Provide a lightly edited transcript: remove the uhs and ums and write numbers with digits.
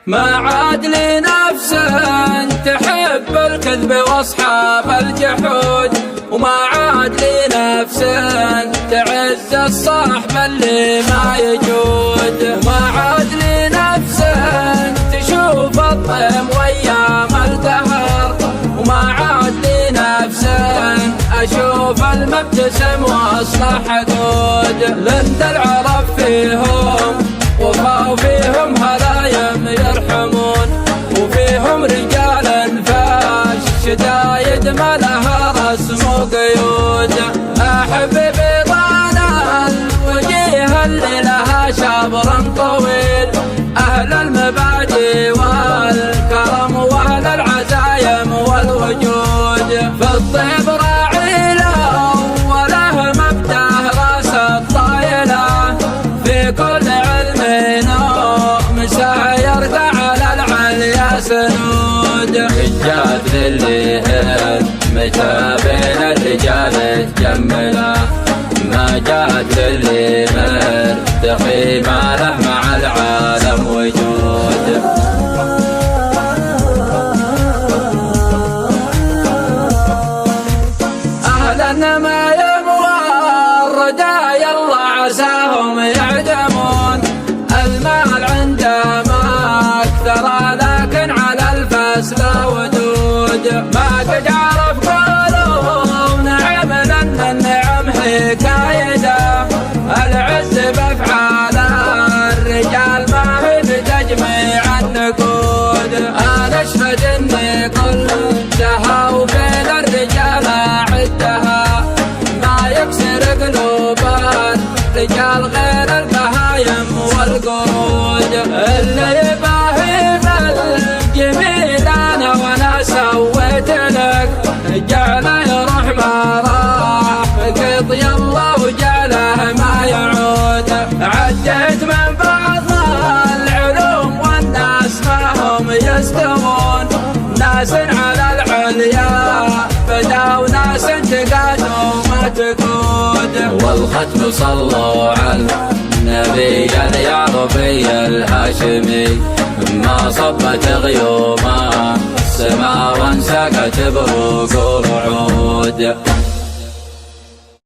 ما عاد لي نفس تحب الكذب واصحاب الجحود، وما عاد لي نفس تعز الصاحب اللي ما يجود، ما عاد لي نفس تشوف الطيم وايام الدهر، وما عاد لي نفس اشوف المبتسم واصلح حدود. لند العرب فيهم وفا وفيهم هلايم يرحمون، وفيهم رجال فاش شدايد ما لها رسم وقيود. احب بيضان الوجيه اللي لها شبر طويل، اهل المبادئ والكرم واهل العزايم والوجود. في الطيب راعي له وله مبدأ راس الطايله، في كل علم يرقى على العليا سنود. رجال للهن متى بين الرجال تجمله، ما جات للي مرتخي ما له مع العالم وجود. أهل النمايم والردايا الله عساهم يعدمون، المال عندما أكثر لكن على الفس لا ودود. ما قد عرف قولهم نعم لأن النعم حكايده، العز بأفعال الرجال ما هي بتجميع النقود. أنا أشهد إني قلتها وبين الرجال أعدها، ما يكسر قلوب الرجال غير البهايم والقرود. اللي يباهي بالجميل انا وانا سويت لك، جعله يروح ما راح قضي الله وجعله ما يعود. عديت من بعض العلوم والناس ما هم يستوون، ناس على العليا بدا وناس تقادوا ما تقود. والختم صلوا على النبي اليعربي الهاشمي، ما صبت غيوم السما وانسكت بروق الرعود.